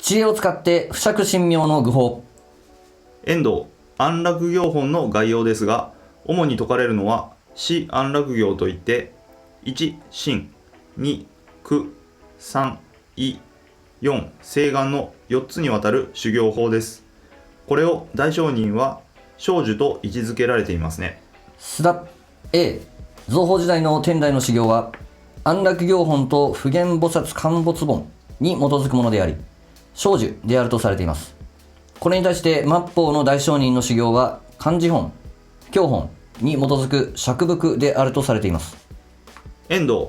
知恵を使って不釈神妙の愚法。遠藤安楽行本の概要ですが、主に説かれるのは四安楽行といって、1心、2苦、3意、4誓願の4つにわたる修行法です。これを大聖人は聖樹と位置づけられていますね。須田 A 造法時代の天台の修行は安楽行本と普賢菩薩陥没本に基づくものであり、聖樹であるとされています。これに対して末法の大聖人の修行は漢字本、教本に基づく釈仏であるとされています。遠藤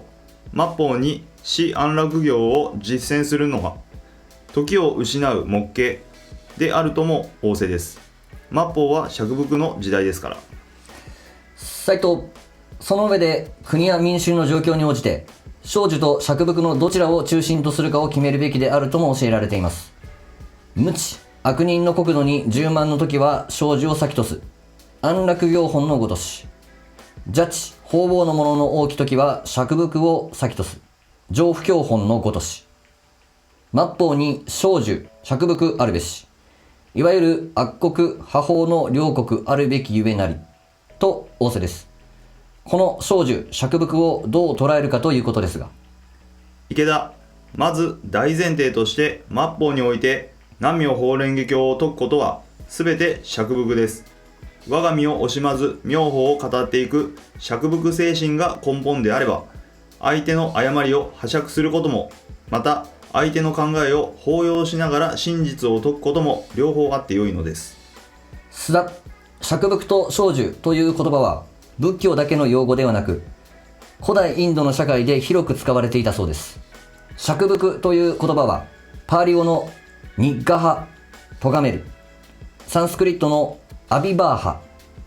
末法に四安楽行を実践するのが時を失う目形であるとも仰せです。末法は釈仏の時代ですから。斉藤、その上で国や民衆の状況に応じて聖樹と釈仏のどちらを中心とするかを決めるべきであるとも教えられています。無知悪人の国土に10万の時は聖樹を先とす安楽行本のごとし、邪知方々の者の大き時は釈仏を先とす上不教本のごとし、末法に聖樹釈仏あるべし、いわゆる悪国破法の両国あるべきゆえなりと仰せです。この聖樹釈仏をどう捉えるかということですが、池田、まず大前提として末法において南無法蓮華経を説くことは全て釈仏です。我が身を惜しまず妙法を語っていく釈仏精神が根本であれば、相手の誤りを拝借することも、また相手の考えを包容しながら真実を説くことも両方あってよいのです。須田、釈仏と聖樹という言葉は仏教だけの用語ではなく、古代インドの社会で広く使われていたそうです。釈仏という言葉はパーリ語のニッガハ、咎める、サンスクリットのアビバーハ、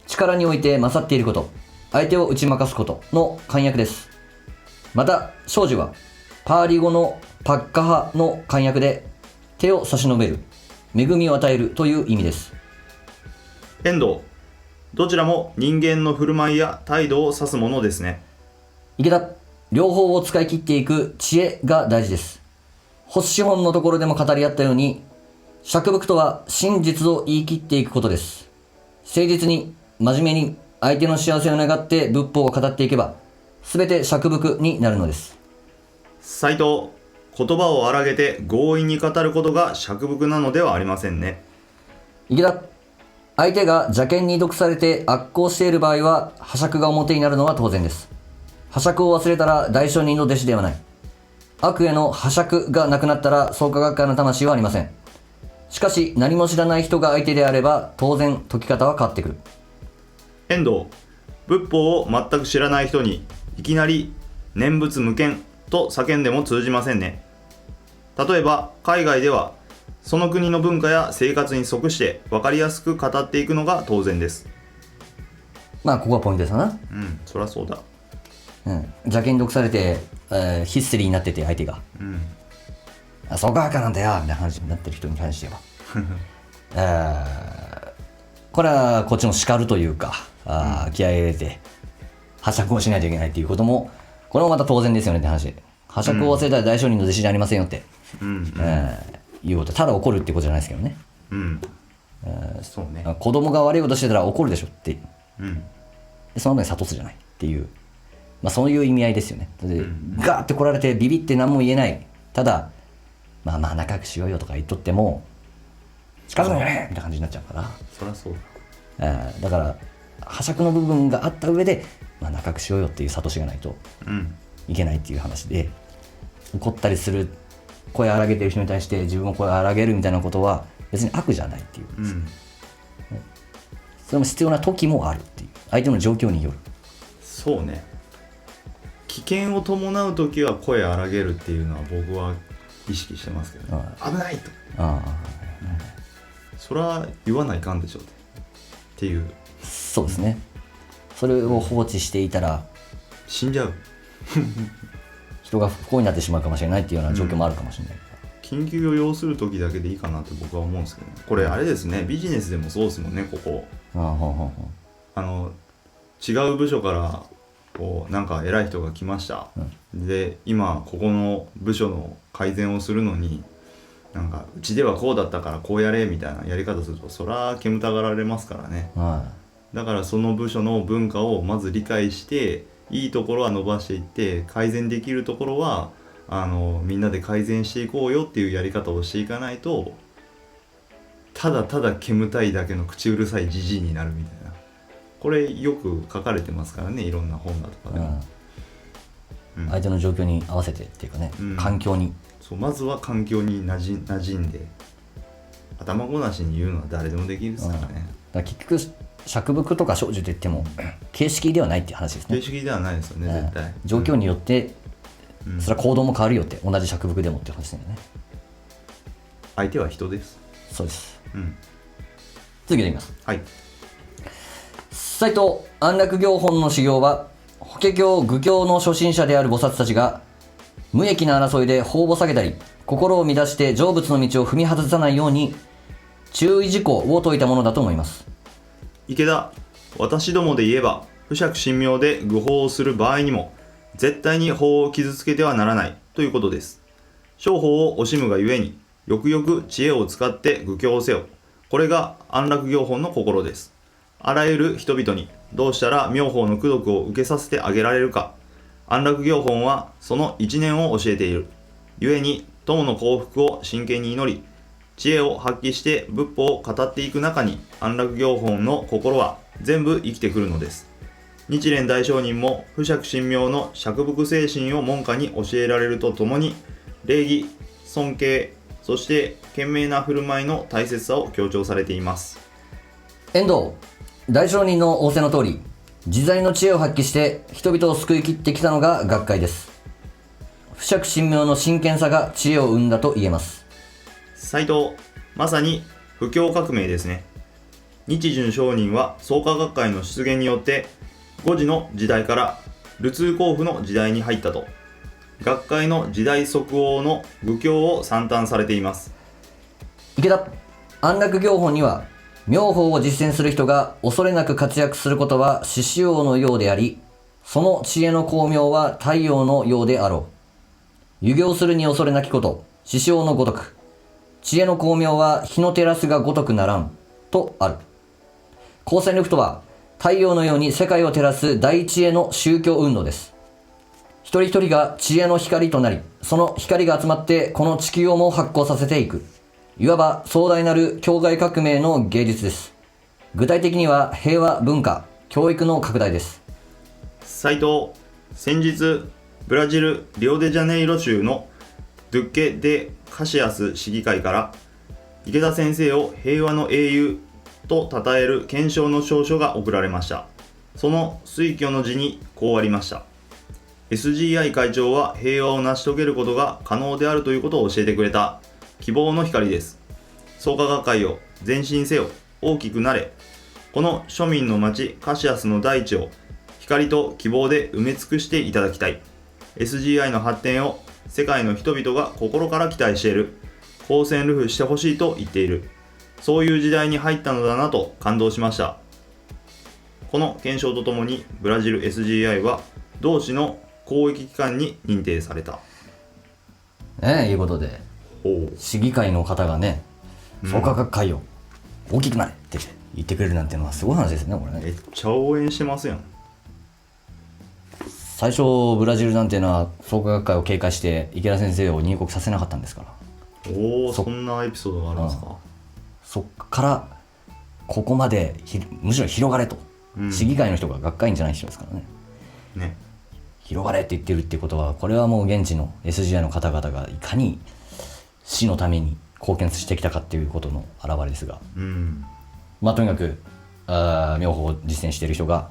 力において勝っていること、相手を打ち負かすことの漢訳です。また聖樹はパーリ語のパッカハの漢訳で手を差し伸べる、恵みを与えるという意味です。遠藤、どちらも人間の振る舞いや態度を指すものですね。池田、両方を使い切っていく知恵が大事です。発資本のところでも語り合ったように、釈仏とは真実を言い切っていくことです。誠実に真面目に相手の幸せを願って仏法を語っていけば、すべて釈仏になるのです。斉藤、言葉を荒げて強引に語ることが釈仏なのではありませんね。池田、相手が邪見に毒されて悪行している場合は破釈が表になるのは当然です。破釈を忘れたら大聖人の弟子ではない。悪への破釈がなくなったら創価学会の魂はありません。しかし何も知らない人が相手であれば当然解き方は変わってくる。遠藤、仏法を全く知らない人にいきなり念仏無権と叫んでも通じませんね。例えば海外ではその国の文化や生活に即して分かりやすく語っていくのが当然です。まあここがポイントですな。そりゃそうだ。邪見に毒されて、ヒステリーになってて相手が、創価学会なんだよみたいな話になってる人に関してはこれはこっちの叱るというか、気合い入れて破釈をしないといけないっていうことも、これもまた当然ですよねって話で、破釈を忘れたら大聖人の弟子じゃありませんよって、いうこと、ただ怒るってことじゃないですけどね。そうね。子供が悪いことしてたら怒るでしょって、でその後に諭すじゃないっていう、そういう意味合いですよね。でガーって来られてビビって何も言えない、ただまあ仲良くしようよとか言っとっても近づくんじゃねえみたいな感じになっちゃうから、そりゃそうだ。だから破釈の部分があった上で、仲良くしようよっていう諭しがないといけないっていう話で、怒ったりする、声荒げてる人に対して自分も声荒げるみたいなことは別に悪じゃないっていう、それも必要な時もあるっていう、相手の状況による。そうね。危険を伴う時は声荒げるっていうのは僕は意識してますけど、ね、危ないと、それは言わないかんでしょうっていう。そうですね。それを放置していたら死んじゃう人が不幸になってしまうかもしれないっていうような状況もあるかもしれない、緊急を要する時だけでいいかなって僕は思うんですけど、ね、これあれですね、ビジネスでもそうですもんね。ここ違う部署からこうなんか偉い人が来ました、で今ここの部署の改善をするのになんかうちではこうだったからこうやれみたいなやり方するとそら煙たがられますからね。はだからその部署の文化をまず理解していいところは伸ばしていって改善できるところはみんなで改善していこうよっていうやり方をしていかないとただただ煙たいだけの口うるさいじじいになるみたいな、これよく書かれてますからね、いろんな本だとかい、でも、相手の状況に合わせてっていうかね、うん環境に。そうまずは環境に馴染んで頭ごなしに言うのは誰でもできるですからね、だから結局釈伏とか生じといっても形式ではないっていう話ですね。形式ではないですよね、絶対。状況によって、うんそれは行動も変わるよって、同じ釈伏でもっていう話だよね。相手は人です。そうです。うん次でいきます。はい。斎藤安楽行本の修行は、法華経愚教の初心者である菩薩たちが無益な争いで法を下げたり、心を乱して成仏の道を踏み外さないように注意事項を説いたものだと思います。池田、私どもで言えば不釈神妙で愚法をする場合にも絶対に法を傷つけてはならないということです。商法を惜しむがゆえによくよく知恵を使って愚教をせよ。これが安楽行本の心です。あらゆる人々にどうしたら妙法の功徳を受けさせてあげられるか、安楽行本はその一念を教えている。ゆえに友の幸福を真剣に祈り、知恵を発揮して仏法を語っていく中に安楽行本の心は全部生きてくるのです。日蓮大聖人も不釈神妙の釈伏精神を門下に教えられるとともに、礼儀、尊敬、そして賢明な振る舞いの大切さを強調されています。遠藤大聖人の仰せの通り、自在の知恵を発揮して人々を救い切ってきたのが学会です。不釈神妙の真剣さが知恵を生んだと言えます。斎藤、まさに布教革命ですね。日順上人は創価学会の出現によって5時の時代から流通交付の時代に入ったと、学会の時代即応の愚教を賛嘆されています。池田安楽行本には、妙法を実践する人が恐れなく活躍することは獅子王のようであり、その知恵の光明は太陽のようであろう。遊行するに恐れなきこと、獅子王のごとく。知恵の光明は日の照らすがごとくならん、とある。光線力とは、太陽のように世界を照らす大知恵の宗教運動です。一人一人が知恵の光となり、その光が集まってこの地球をも発光させていく。いわば壮大なる教外革命の芸術です。具体的には平和、文化、教育の拡大です。斎藤、先日ブラジル・リオデジャネイロ州のドゥッケ・デ・カシアス市議会から池田先生を平和の英雄と称える顕彰の証書が贈られました。その推挙の字にこうありました。 SGI 会長は平和を成し遂げることが可能であるということを教えてくれた希望の光です。創価学会を前進せよ、大きくなれ。この庶民の町カシアスの大地を光と希望で埋め尽くしていただきたい。 SGI の発展を世界の人々が心から期待している。公選ルフしてほしいと言っている。そういう時代に入ったのだなと感動しました。この検証とともにブラジル SGI は同市の公益機関に認定された。ねえ、いうことで、市議会の方がね、創価学会を大きくなれって言ってくれるなんていうのはすごい話ですね、これね。めっちゃ応援してますやん。最初ブラジルなんていうのは創価学会を警戒して池田先生を入国させなかったんですから。そんなエピソードがあるんですか。そっからここまでむしろ広がれと、市議会の人が学会員じゃない人ですからね。ね。広がれって言ってるってことは、これはもう現地の SGI の方々がいかに市のために貢献してきたかっていうことの表れですが、まあとにかく妙法を実践している人が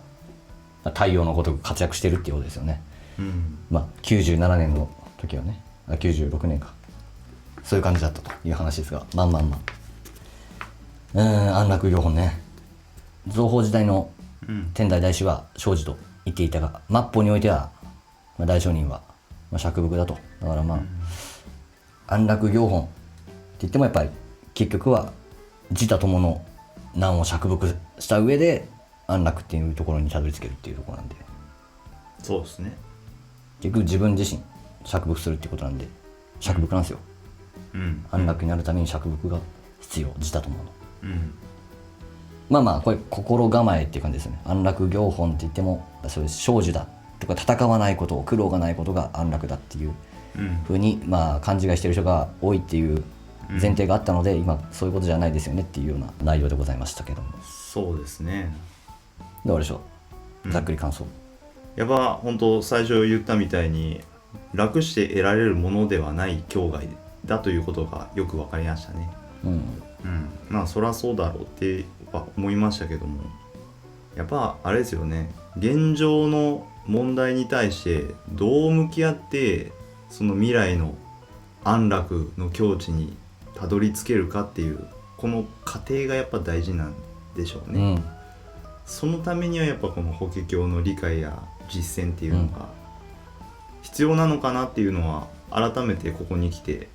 太陽のごとく活躍してるっていうことですよね。まあ97年の時はね、96年か、そういう感じだったという話ですが、安楽行本ね、造法時代の天台大師は生じと言っていたが、末法においては、大聖人は釈伏だと。だから安楽行本って言ってもやっぱり結局は自他共の難を釈伏した上で安楽っていうところにたどり着けるっていうところなんで、そうですね。結局自分自身釈伏するってことなんで釈伏なんですよ。うん安楽になるために釈伏が必要自他ともの。うんまあまあこれ心構えっていう感じですよね。安楽行本って言ってもそういう生寿だとか戦わないこと苦労がないことが安楽だっていううんふうにまあ勘違いしてる人が多いっていう前提があったので、今そういうことじゃないですよねっていうような内容でございましたけども、そうですね。どうでしょう、ざっくり感想。やっぱ本当最初言ったみたいに楽して得られるものではない境外だということがよく分かりましたね。うんまあそりゃそうだろうっては思いましたけども、やっぱあれですよね、現状の問題に対してどう向き合ってその未来の安楽の境地にたどり着けるかっていうこの過程がやっぱ大事なんでしょうね。そのためにはやっぱこの法華経の理解や実践っていうのが必要なのかなっていうのは改めてここに来て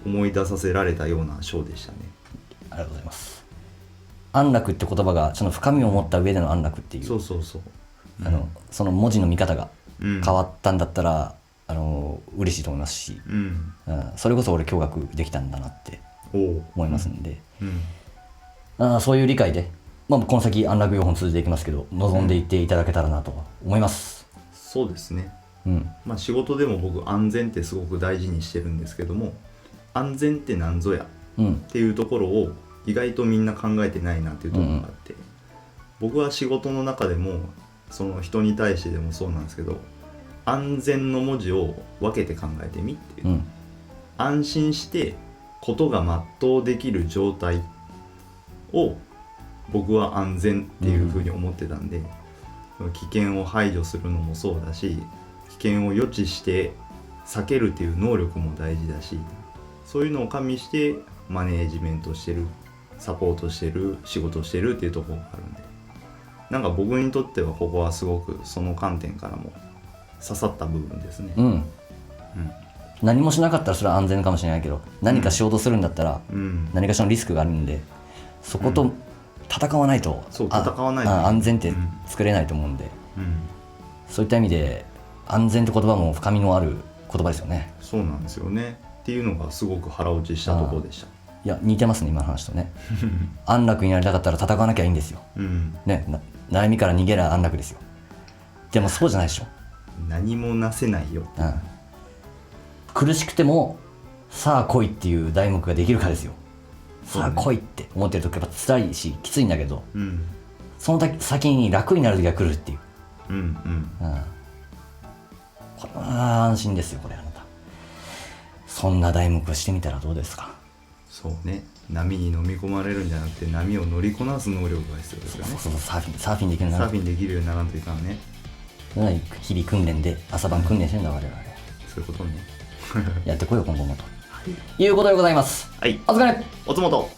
思い出させられたような章でしたね。ありがとうございます。安楽って言葉がその深みを持った上での安楽っていう、そうそうそう、その文字の見方がうん、変わったんだったら、嬉しいと思いますし、それこそ俺驚愕できたんだなっておう思いますんで、うんそういう理解で、まあ、この先安楽行本続いていきますけど望んでいっていただけたらなと思います。そうですね。うんまあ仕事でも僕安全ってすごく大事にしてるんですけども、安全って何ぞやうんっていうところを意外とみんな考えてないなっていうところがあって、僕は仕事の中でもその人に対してでもそうなんですけど、安全の文字を分けて考えてみっていう、うん安心してことが全うできる状態を僕は安全っていうふうに思ってたんで、危険を排除するのもそうだし、危険を予知して避けるっていう能力も大事だし、そういうのを加味してマネージメントしてる、サポートしてる、仕事してるっていうところがあるんで、なんか僕にとってはここはすごくその観点からも刺さった部分ですね。うん何もしなかったらそれは安全かもしれないけど、何かしようとするんだったらうん何かしらのリスクがあるんで、そこと戦わないと、そう戦わないと安全って作れないと思うんで、うんそういった意味で安全って言葉も深みのある言葉ですよね。そうなんですよねっていうのがすごく腹落ちしたところでした。いや似てますね今の話とね安楽になりたかったら戦わなきゃいいんですよ、うん、ね、悩みから逃げりゃ安楽ですよ。でもそうじゃないでしょ、何もなせないよ。苦しくてもさあ来いっていう題目ができるかですよ。さあ来いって思ってる時やっぱ辛いしきついんだけど、うんその先に楽になる時が来るっていう、うんこれは安心ですよ。これあなたそんな題目をしてみたらどうですか。そうね、波に飲み込まれるんじゃなくて波を乗りこなす能力が必要ですよね。そうサーフィンできるならサーフィンできるようにならんといかんね。日々訓練で朝晩訓練してるんだ我々そういうことね。やってこいよ今後もということでございます。はい、お疲れ。おつもと